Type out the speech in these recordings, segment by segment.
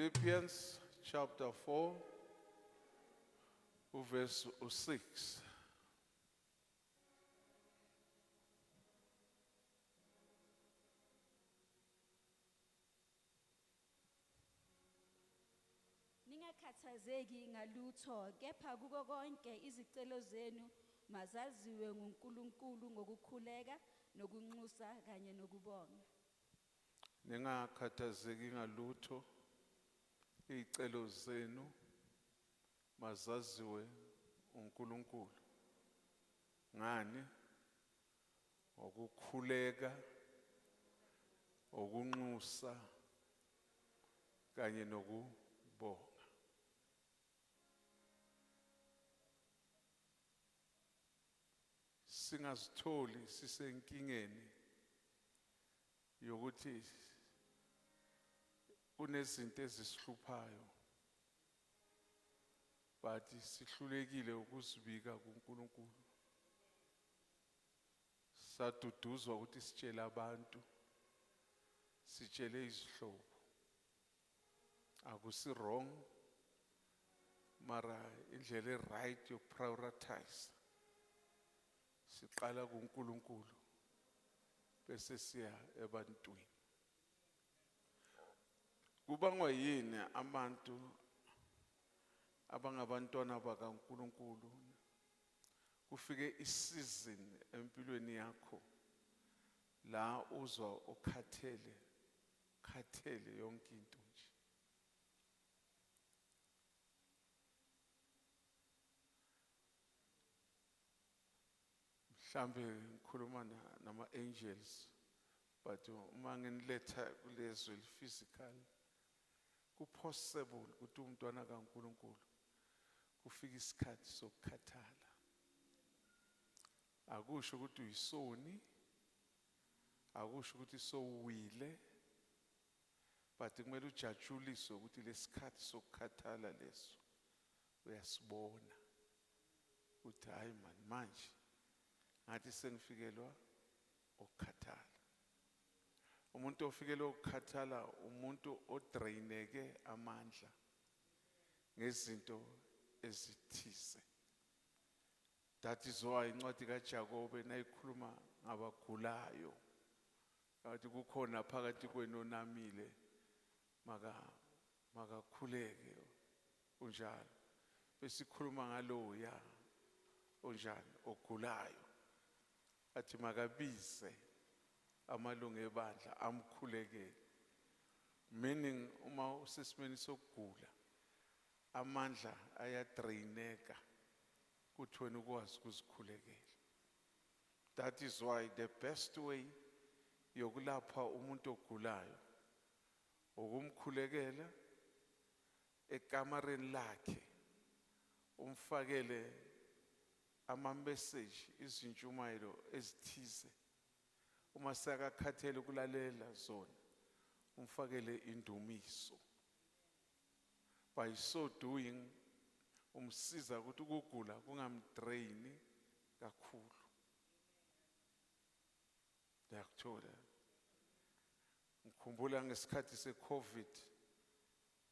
Philippians chapter 4, verse 6. Ningakhathazeki ngalutho kepha kuko konke izicelo zenu mazaziwe nguNkulunkulu ngokukhuleka nokunxusa kanye nokubonga. Ningakhathazeki ngalutho, izicelo zenu mazaziwe uNkulunkulu. Ngani? Ukukhuleka, ukunxusa kanye nokubonga. Singazitholi sisenkingeni yokuthi kunezinto ezisihluphayo but sihlulekile ukuzibika kuNkulunkulu. Saduduzwa ukuthi sitshele abantu, sitshele izihlobo. Akusi wrong, mara indlela right yo prioritize. Siqala kuNkulunkulu bese siya ebantwini. Kubangwa yini abantu abangabantwana bakaNkulunkulu kufike isizini empilweni yakho la uzwa ukhathele yonke into nje. Mhlambe ngikhuluma nama angels but uma nginiletha kulezwe physical kupossible ukuthi umntwana kaNkulunkulu kufika isikhathi sokukhathala. Akusho ukuthi uyisoni, akusho ukuthi sowuwile, but kumele ujajuliswe ukuthi lesikhathi sokukhathala leso uyasibona ukuthi hayi manje ngathi sengifikelwa ukukhathala. Umuntu ofikelwa ukukhathala umuntu odraineke amandla ngezinto ezithize. That is why incwadi kaJakobe nayikhuluma ngabagulayo ukuthi kukhona phakathi kwenu onamile makakhuleke unjalo. Besikhuluma ngaloya onjani ogulayo athi makabize amalungu ebandla amkhulekele. Meaning uma usesimeni sokugula amandla ayadraineka kuthi wena ukwazi ukuzikhulekela. That is why the best way yokulapha umuntu ogulayo ukumkhulekela ekamareni lakhe, umfakele ama-message, izintshumayelo ezithize. Uma sakakhathele ukulalela zona, umfakele indumiso. By so doing, umsiza ukuthi ukugula kungamdraini kakhulu. Ngiyakuthola. Ngikhumbula ngesikhathi se-COVID,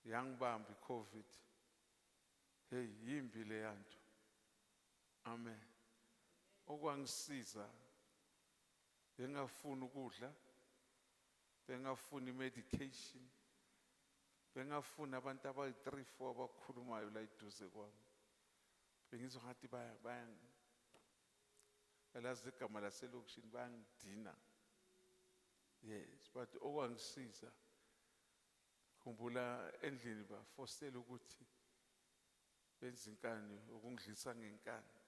yangibamba i-COVID. Hey, yimbi le yanto. Amen. Okwangisiza bengafuni ukudla, bengafuni medication, bengafuni abantu abayi-3-4 abakhulumayo la eduze kwami. Bengizwa ngathi alazi igama laselokishini bayangidina. Yes, but okwangisiza khumbula endlini bafosela ukuthi benza inkani ukungidlisa ngenkani.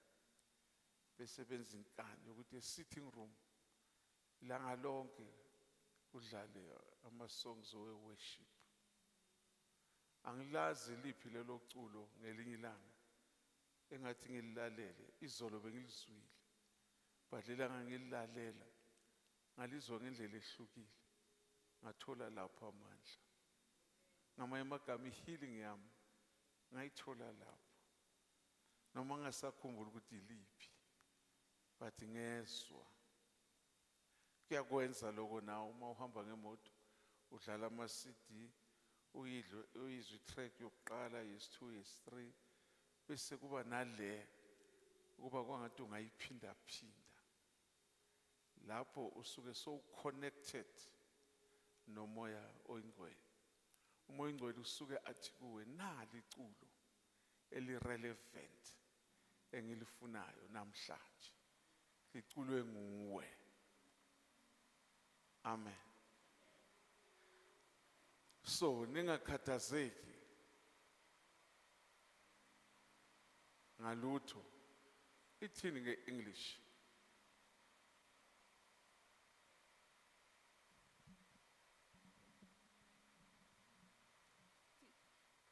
Bese benza inkani ukuthi e-sitting room ilanga lonke udlale ama-songs we-worship. Angilazi liphi lelo culo ngelinye ilanga engathi ngililalele, izolo bengilizwile, but lelanga ngililalela ngalizwa ngendlela ehlukile, ngathola lapho amandla. Ngamanye amagama i-healing yami ngayithola lapho, noma ngasakhumbula ukuthi iliphi, but ngezwa. Kuyakwenza lokho nawe uma uhamba ngemoto udlala ama-CD uyizwe itrack yokuqala, yes2, yes3, bese kuba nale kuba kwangathi ungayiphinda phinda. Lapho usuke so connected nomoya oyingcwele. Umoya oyingcwele usuke athi kuwe nali iculo eli-relevant engilifunayo namhlanje, liculwe nguwe. Amen. So ningakhathazeki ngalutho. Ithini nge-English?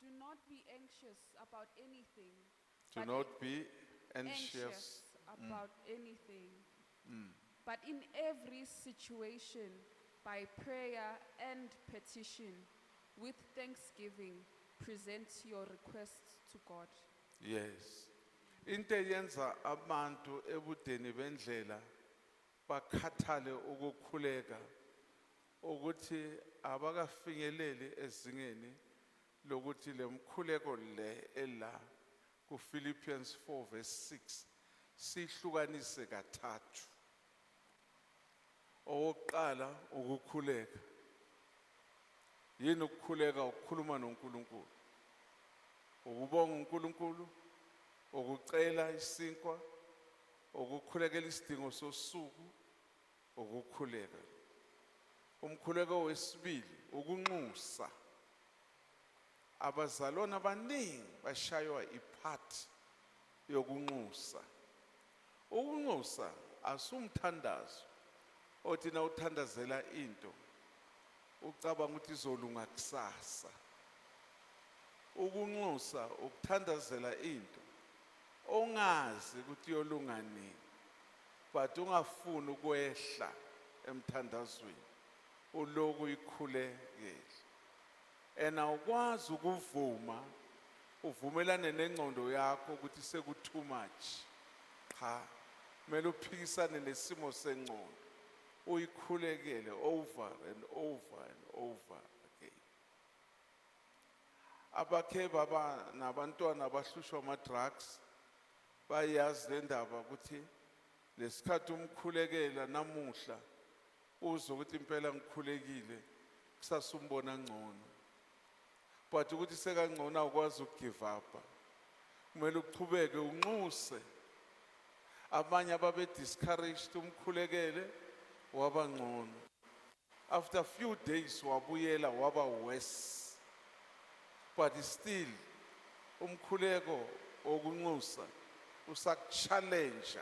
Do not be anxious about anything. Do but not be anxious. about anything. But in every situation, by prayer and petition, with thanksgiving, present your requests to God. Yes. Into eyenza abantu ebudeni bendlela bakhathale ukukhuleka ukuthi abakafinyeleli ezingeni lokuthi lemkhuleko le ela ku Philippians 4 verse 6 sihlukanise kathathu. Oqala ukukhuleka. Yini ukukhuleka? Ukukhuluma noNkulunkulu. Ukubonga uNkulunkulu, ukucela isinkwa, ukukhulekela isidingo sosuku, ukukhuleka. Umkhuleko wesibili ukunxusa. Abazalwana abaningi bashaywa iphathi yokunxusa. Ukunxusa asumthandazo othi na uthandazela into ucabanga ukuthi izolunga kusasa. Ukunxusa ukuthandazela into ongazi ukuthi yolunga nini, but ungafuni ukwehla emthandazweni uloku uyikhulekela. Ukwazi ukuvuma, uvumelane nengcondo yakho ukuthi seku too much. Cha, kumele uphikisane nesimo sengcondo, uyikhulekele over and over and over again. Abakhe baba nabantwana abahlushwa ama-drugs bayazi le ndaba ukuthi lesikhathi umkhulekela namuhla uzwe ukuthi impela ngikhulekile, kusasa umbona ngcono. But ukuthi sekangcono awukwazi ukugive up. Kumele uqhubeke unxuse. Abanye ababe discouraged umkhulekele waba ngcono. After a few days wabuyela waba worse. But still umkhuleko okunxusa usakuchallenge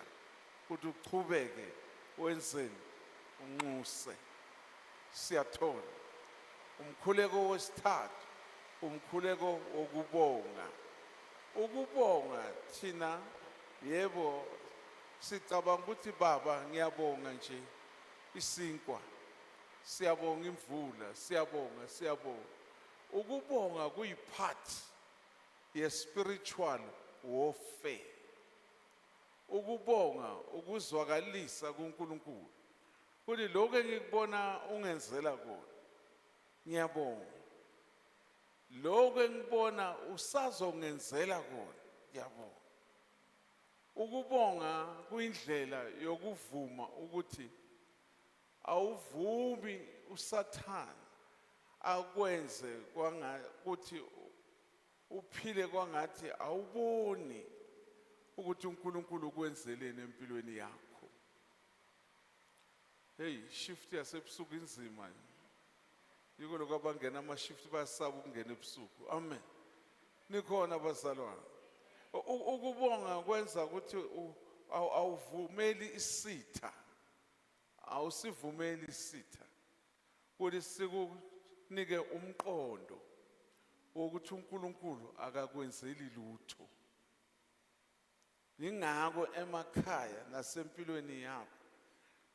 ukuthi uqhubeke wenzeni unxuse. Siyathola. Umkhuleko wesithathu umkhuleko wokubonga. Ukubonga thina yebo sicabanga ukuthi baba ngiyabonga nje isinkwa, siyabonga imvula, siyabonga. Ukubonga kuyipart ye spiritual warfare. Ukubonga ukuzwakalisa kuNkulunkulu ukuthi lokho engikubona ungenzela kona ngiyabonga. Lokho engibona usazongenzela kona ngiyabonga. Ukubonga kuyindlela yokuvuma ukuthi awuvumi uSathane akwenze kwangathi uphile kwangathi awuboni ukuthi uNkulunkulu ukwenzeleni empilweni yakho. Hey, shift yasebusuku inzima. Yiko lokho abangena ama-shift bayasaba ukungena ebusuku. Amen. Nikhona abazalwane. Ukubonga kwenza ukuthi awuvumeli isitha. Awusivumeli isitha. Ukuthi sikunike umqondo wokuthi uNkulunkulu akakwenzeli lutho. Ingakho emakhaya nasempilweni yakho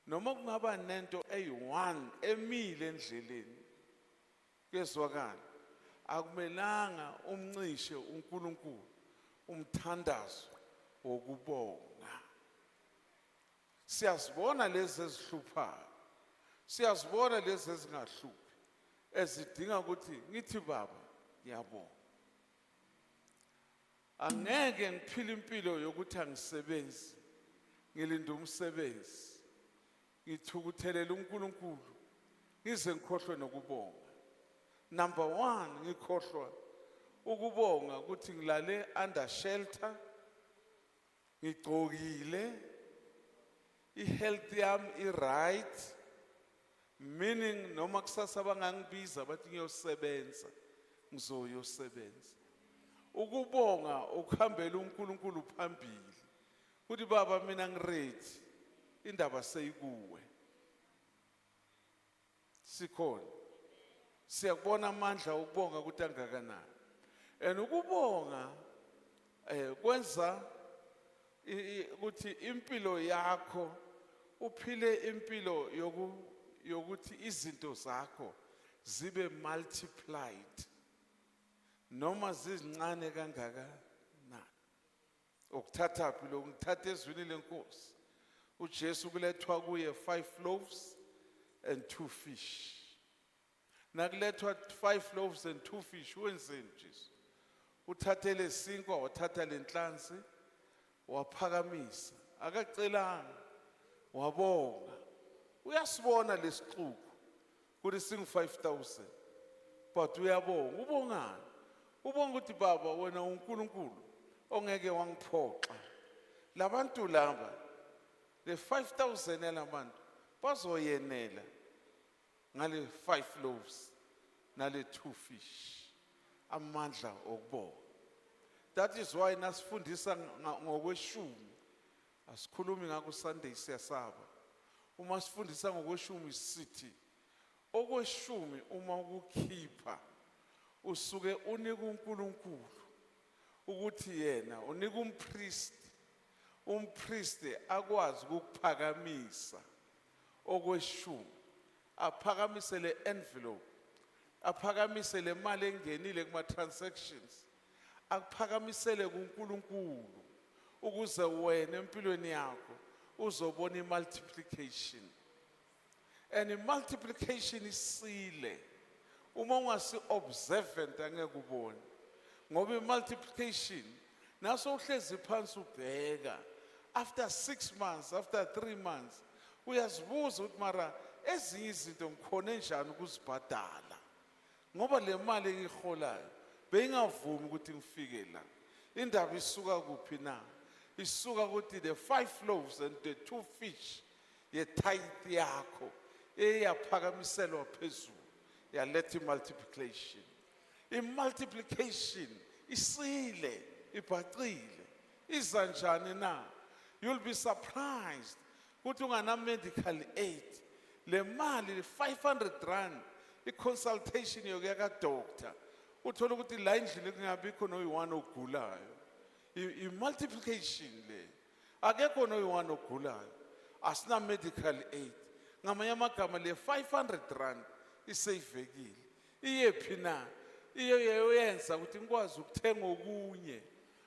noma kungaba nento eyi-1 emile endleleni kezwakala, akumelanga umncishe uNkulunkulu umthandazo wokubonga. Siyazibona lezi ezihluphayo, siyazibona lezi ezingahluphi ezidinga ukuthi ngithi baba ngiyabonga. Angeke ngiphile impilo yokuthi angisebenzi, ngilinde umsebenzi, ngithukuthelela uNkulunkulu, ngize ngikhohlwe nokubonga. Number 1, ngikhohlwa ukubonga ukuthi ngilale under shelter, ngigqokile, i-health yami i-right, meaning noma kusasa bangangibiza bathi ngiyosebenza, ngizoyosebenza. Ukubonga ukuhambela uNkulunkulu phambili, uthi baba mina ngiready, indaba seyikuwe. Sikhona siyakubona amandla ukubonga ukuthi angakanani. And ukubonga kwenza ukuthi impilo yakho uphile impilo yokuthi izinto zakho zibe multiplied noma zizincane kangakanani. Ukuthatha phi lokhu? Ngithatha ezwini lenkosi uJesu kulethwa kuye 5 loaves and 2 fish. Nakulethwa 5 loaves and 2 fish, wenzeni Jesu? Uthathe lesinkwa, wathatha lenhlanzi, waphakamisa, akacelanga, wabonga. Uyasibona lesixuku ukuthi singu 5,000, but uyabonga. Ubongani? Ubonga ukuthi baba wena uNkulunkulu ongeke wangiphoxa. Labantu laba le 5,000 yalabantu bazoyenela ngale 5 loaves nale 2 fish. Amandla okubonga. That is why nasifundisa ngokweshumi, asikhulumi ngako Sunday siyasaba. Uma sifundisa ngokweshumi sithi okweshumi uma ukukhipha usuke unika uNkulunkulu ukuthi yena unika umpriest akwazi ukuphakamisa okweshumi, aphakamise le envelope, aphakamise le mali engenile kuma transactions, akuphakamisele kuNkulunkulu ukuze wena empilweni yakho uzobona i-multiplication. And i-multiplication isile. Uma ungasi observant angeke ubone. Ngoba i-multiplication naso uhlezi phansi ubheka, after 6 months, after 3 months, uyazibuza ukuthi mara ezinye izinto ngikhone njani ukuzibhadala. Ngoba le mali engiholayo beyingavumi ukuthi ngifike la. Indaba isuka kuphi na? Isuka ukuthi the 5 loaves and the 2 fish ye tithe yakho eyaphakamiselwa phezulu, yaletha i-multiplication. I-multiplication isile, ibhacile. Iza njani na? You'll be surprised ukuthi ungana medical aid, le mali 500 rand i-consultation yokuya ka-doctor, uthola ukuthi la endlini kungabikho noyi-1 ogulayo. I-multiplication le, akekho noyi-1 ogulayo, asina medical aid. Ngamanye amagama le 500 rand iseyivekile. Iyephi na? Iyenza ukuthi ngikwazi ukuthenga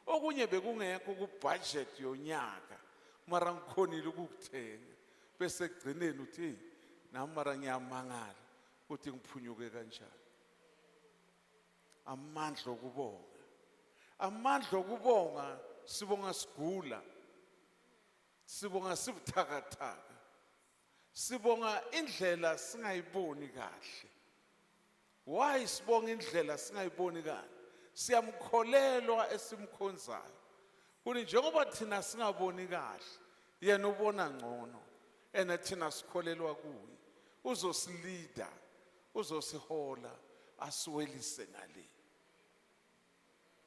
okunye bekungekho ku-budget yonyaka, mara ngikhonile ukukuthenga. Bese kugcineni uthi nami mara ngiyamangala ukuthi ngiphunyuke kanjani. Amandla okubonga. Amandla okubonga, sibonga sigula, sibonga sibuthakathaka, sibonga indlela singayiboni kahle. Why sibonga indlela singayiboni kahle? Siyamkholelwa esimkhonzayo ukuthi njengoba thina singaboni kahle, yena ubona ngcono, ena thina sikholelwa kuye, uzosilida, uzosihola, asiwelise ngale.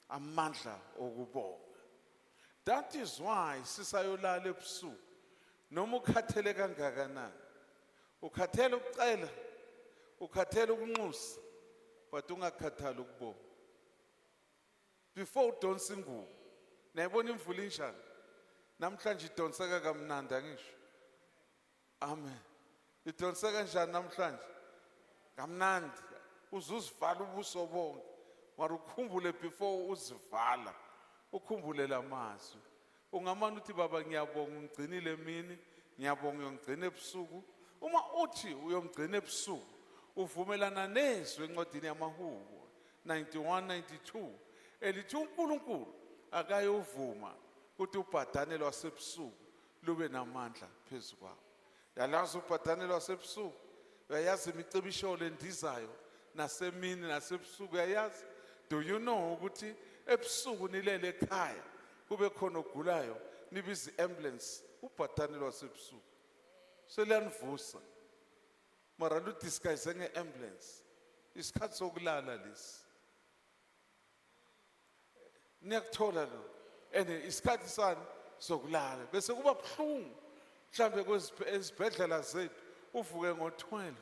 Amandla okubonga. That is why sisayolala ebusuku noma ukhathele kangakanani, ukhathele ukucela, ukhathele ukunxusa, but ungakhathali ukubonga. Before udonsa ingubo, nayibona imvula injani, namhlanje idonseka kamnandi angisho. Amen. Idonseka kanjani namhlanje? Kamnandi. Uzuzivala ubuso bonke. Mara ukhumbule before uzivala, ukhumbule lamazwi. Ungamane uthi baba ngiyabonga ungigcinile emini, ngiyabonga uyongigcina ebusuku. Uma uthi uyongigcina ebusuku, uvumelana nezwi encwadini yamaHubo 91, 92 elithi uNkulunkulu akayovuma ukuthi ubhadane lwasebusuku lube namandla phezu kwawo. Yalazi ubhadane lwasebusuku, uyayazi imicibisho lendizayo nasemini nasebusuku, uyayazi? Do you know ukuthi ebusuku nilele ekhaya kube khona ogulayo nibiza i-ambulance ubhadane lwasebusuku seliyanivusa mara ludisguise nge-ambulance isikhathi sokulala lesi niyakuthola lo and isikhathi sani sokulala bese kuba buhlungu mhlambe ezibhedlela zethu uvuke ngo-12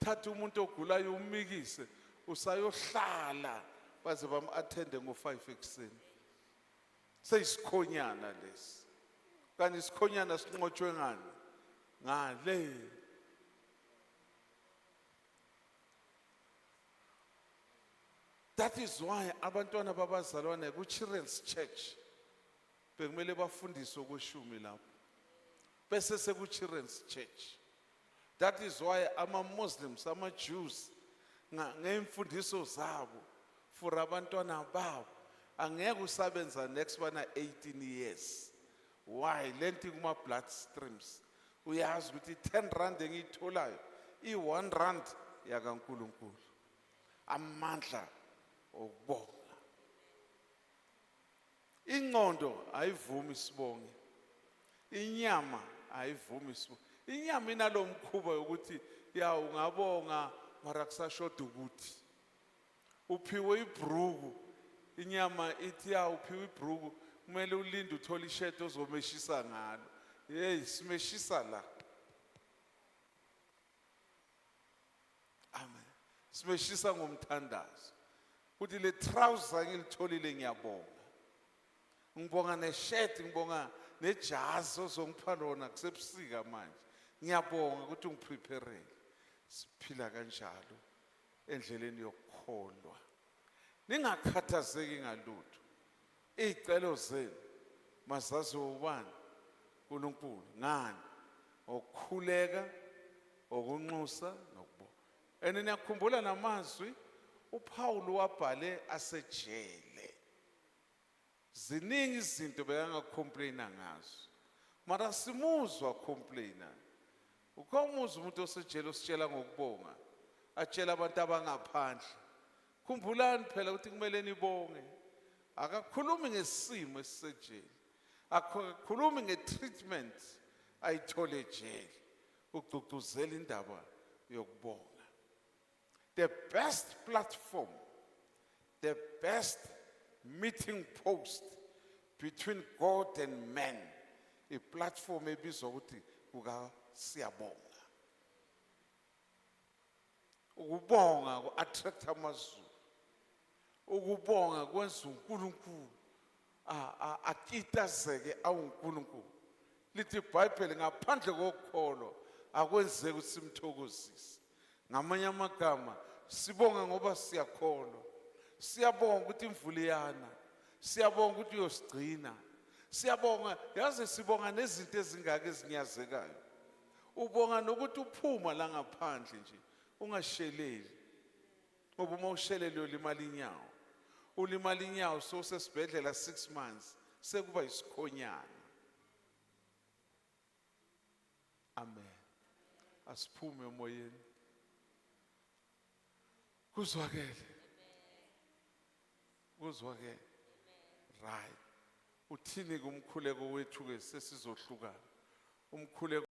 uthatha umuntu ogulayo ummikise usayohlala baze bam-athende ngo-5 ekuseni seyisikhonyana lesi kanti isikhonyana sinqotshwe ngani ngale. That is why abantwana babazalwane ku-Children's Church bekumele bafundiswe kweshumi lapho bese seku-Children's Church. That is why ama-Muslims, ama-Jews ngeimfundiso zabo for abantwana babo angeke usabenza next bana 18 years. Why? Lenti kuma-blood streams uyazi ukuthi 10 rand engiyitholayo i-1 rand yakaNkulunkulu. Amandla okubonga. Ingqondo ayivumi isibonge, inyama ayivumi isibonge. Inyama inalomkhuba ukuthi ya ungabonga mara kusashoda ukuthi uphiwe ibruku, inyama ithi ya uphiwe ibruku kumele ulinde uthole isheto ozomeshisa ngalo. Hey, simeshisa la. Amen. Simeshisa ngomthandazo. Kuthi le trouser ngilitholile ngiyabonga. Ngibonga neshirt, ngibonga nejazi ozongipha lona kusebusika manje. Ngiyabonga ukuthi ungipreparele. Siphila kanjalo endleleni yokukholwa. Ningakhathazeki ngalutho. Izicelo zenu mazazi ubani uNkulunkulu ngani okukhuleka okunxusa nokubonga. Niyakhumbula namazwi uPaul wabhale asejele. Ziningi izinto bekangacomplaina ngazo mara simuzwa complaina. Ukhomuzwa umuntu osejele ositshela ngokubonga atshela abantu abangaphandle. Khumbulani phela ukuthi kumele nibonge. Akakhulumi ngesimo esisejele, akakhulumi ngetreatment ayithole ejele, ugcugcuzela indaba yokubonga. The best platform, the best meeting post between God and man, a platform ebizwa ukuthi siyabonga. Ukubonga ku-attract amazulu. Ukubonga kwenza uNkulunkulu akitazeke awuNkulunkulu. Lithi iBhayibheli ngaphandle kokukholwa akwenzeki ukuthi simthokozise. Ngamanye amagama sibonga ngoba siyakholwa. Siyabonga ukuthi imvula iyana. Siyabonga ukuthi uyosigcina. Siyabonga yazi sibonga nezinto ezingaka ezinyazekayo. Ubonga nokuthi uphuma la ngaphandle nje ungasheleli. Ngoba uma ushelele ulimala inyawo. Ulimala inyawo so sesibhedlela 6 months sekuba isikhonyana. Amen. Asiphume emoyeni. Kuzwakele. Kuzwakele. Right. Uthini kumkhuleko wethu ke sesizohlukana. Umkhuleko